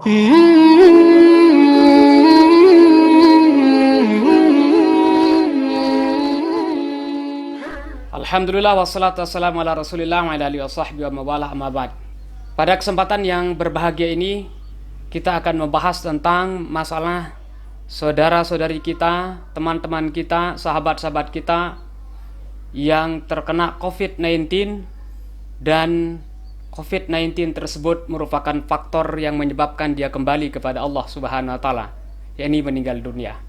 Alhamdulillah wassalatu wassalamu ala rasulillah wa ala alihi wa sahbihi wa mawalah amma ba'd. Pada kesempatan yang berbahagia ini kita akan membahas tentang masalah saudara-saudari kita, teman-teman kita, sahabat-sahabat kita yang terkena COVID-19, dan COVID-19 tersebut merupakan faktor yang menyebabkan dia kembali kepada Allah Subhanahu wa taala, yakni meninggal dunia.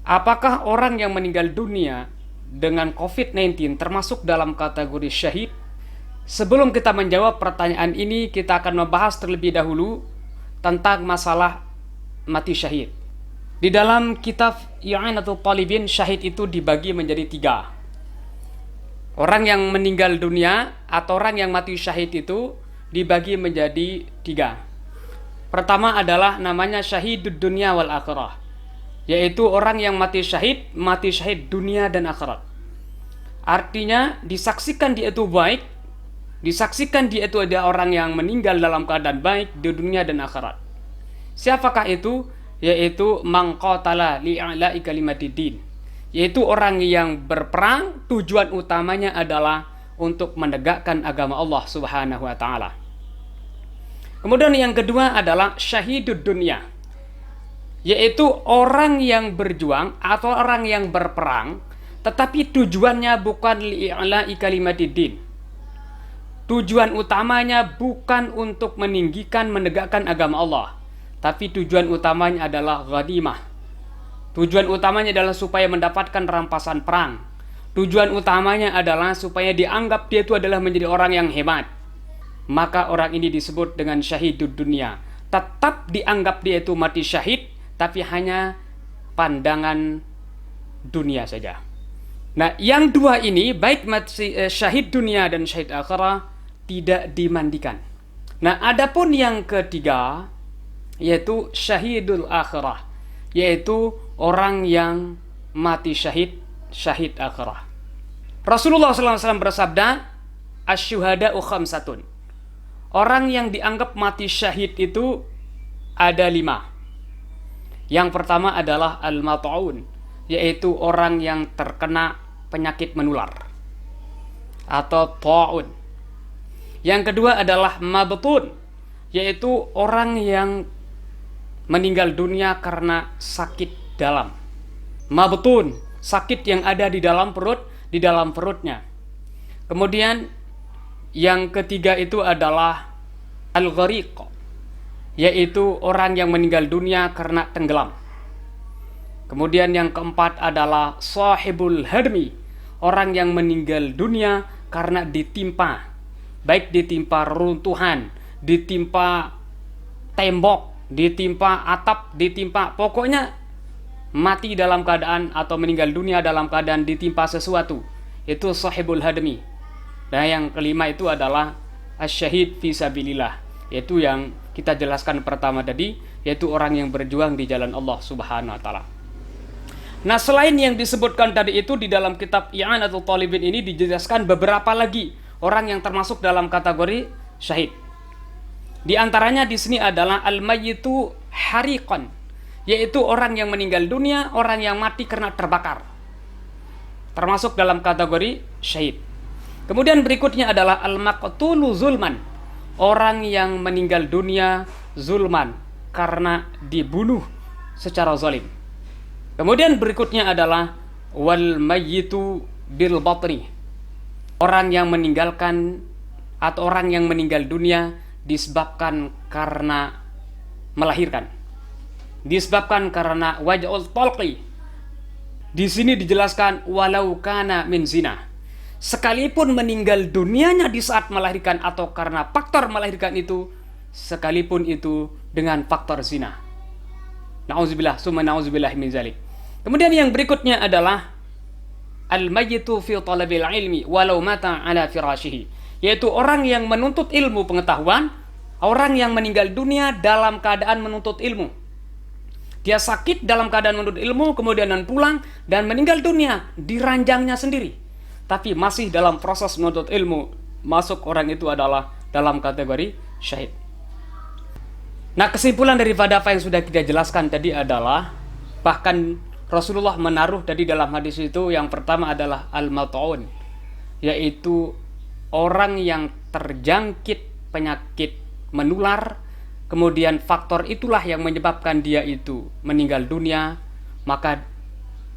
Apakah orang yang meninggal dunia dengan COVID-19 termasuk dalam kategori syahid? Sebelum kita menjawab pertanyaan ini, kita akan membahas terlebih dahulu tentang masalah mati syahid. Di dalam kitab I'anatul Talibin, syahid itu dibagi menjadi 3. Orang yang meninggal dunia atau orang yang mati syahid itu dibagi menjadi 3. Pertama adalah namanya syahidud dunia wal akhirah, yaitu orang yang mati syahid dunia dan akhirat. Artinya disaksikan dia itu baik, disaksikan dia itu ada orang yang meninggal dalam keadaan baik di dunia dan akhirat. Siapakah itu? Yaitu man qatala li'ala'i kalimatiddin, yaitu orang yang berperang tujuan utamanya adalah untuk menegakkan agama Allah Subhanahu wa taala. Kemudian yang kedua adalah syahidud dunia, yaitu orang yang berjuang atau orang yang berperang tetapi tujuannya bukan li'ala'i kalimatiddin. Tujuan utamanya bukan untuk meninggikan, menegakkan agama Allah, tapi tujuan utamanya adalah ghanimah. Tujuan utamanya adalah supaya mendapatkan rampasan perang. Tujuan utamanya adalah supaya dianggap dia itu adalah menjadi orang yang hebat. Maka orang ini disebut dengan syahidud dunia. Tetap dianggap dia itu mati syahid, tapi hanya pandangan dunia saja. Nah, yang dua ini, baik mati syahid dunia dan syahid akhirah, tidak dimandikan. Nah, adapun yang ketiga, yaitu syahidul akhirah, yaitu orang yang mati syahid akhirah. Rasulullah SAW bersabda, asyuhada'u khamsatun. Orang yang dianggap mati syahid itu ada 5. Yang pertama adalah al-mat'un, yaitu orang yang terkena penyakit menular atau ta'un. Yang kedua adalah mabtun, yaitu orang yang meninggal dunia karena sakit dalam. Mabtun, sakit yang ada di dalam perutnya. Kemudian yang ketiga itu adalah al-ghariq, yaitu orang yang meninggal dunia karena tenggelam. Kemudian yang keempat adalah sahibul hadmi, orang yang meninggal dunia karena ditimpa, baik ditimpa runtuhan, ditimpa tembok, ditimpa atap, pokoknya mati dalam keadaan atau meninggal dunia dalam keadaan ditimpa sesuatu, itu sahibul hadmi. Dan yang kelima itu adalah asyahid fi sabilillah, yaitu yang kita jelaskan pertama tadi, yaitu orang yang berjuang di jalan Allah Subhanahu wa taala. Nah, selain yang disebutkan tadi itu, di dalam kitab I'anatul Talibin ini dijelaskan beberapa lagi orang yang termasuk dalam kategori syahid. Di antaranya di sini adalah al-mayyitu hariqan, yaitu orang yang meninggal dunia, orang yang mati karena terbakar, termasuk dalam kategori syahid. Kemudian berikutnya adalah al-maqtulu zulman, orang yang meninggal dunia zulman karena dibunuh secara zalim. Kemudian berikutnya adalah wal mayyitu bil batni, orang yang meninggalkan atau orang yang meninggal dunia disebabkan karena melahirkan, disebabkan karena waj'ul talqi. Di sini dijelaskan walau kana min zina, sekalipun meninggal dunianya di saat melahirkan atau karena faktor melahirkan itu, sekalipun itu dengan faktor zina. Nauzubillah, summa nauzubillah min zalik. Kemudian yang berikutnya adalah al-mayyitu fi talabil ilmi walau mata ala firashihi, yaitu orang yang menuntut ilmu pengetahuan, orang yang meninggal dunia dalam keadaan menuntut ilmu. Dia sakit dalam keadaan menuntut ilmu, kemudian pulang dan meninggal dunia di ranjangnya sendiri, tapi masih dalam proses menuntut ilmu, masuk orang itu adalah dalam kategori syahid. Nah, kesimpulan daripada apa yang sudah kita jelaskan tadi adalah bahkan Rasulullah menaruh tadi dalam hadis itu, yang pertama adalah al-mat'un, yaitu orang yang terjangkit penyakit menular, kemudian faktor itulah yang menyebabkan dia itu meninggal dunia, maka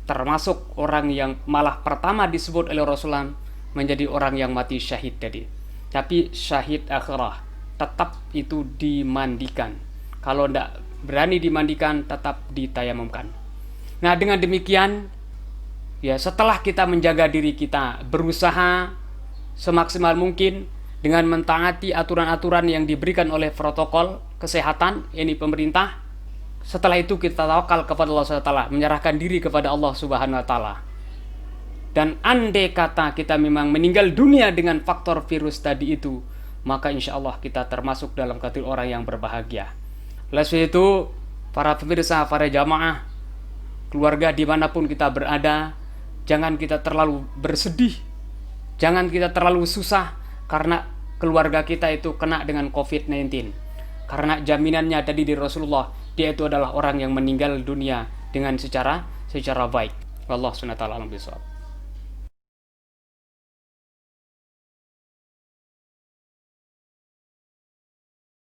termasuk orang yang malah pertama disebut oleh Rasulullah menjadi orang yang mati syahid tadi. Tapi syahid akhirah tetap itu dimandikan. Kalau tidak berani dimandikan, tetap ditayamumkan. Nah, dengan demikian, ya setelah kita menjaga diri kita, berusaha semaksimal mungkin dengan mentaati aturan-aturan yang diberikan oleh protokol kesehatan ini pemerintah. Setelah itu kita tawakal kepada Allah SWT, menyerahkan diri kepada Allah Subhanahu wa taala. Dan andai kata kita memang meninggal dunia dengan faktor virus tadi itu, maka insya Allah kita termasuk dalam kategori orang yang berbahagia. Oleh sebab itu, para pemirsa, para jamaah, keluarga dimanapun kita berada, jangan kita terlalu bersedih, jangan kita terlalu susah karena keluarga kita itu kena dengan COVID-19. Karena jaminannya tadi di Rasulullah, dia itu adalah orang yang meninggal dunia dengan secara baik. Wallahu subhanahu wa ta'ala alam bisawab.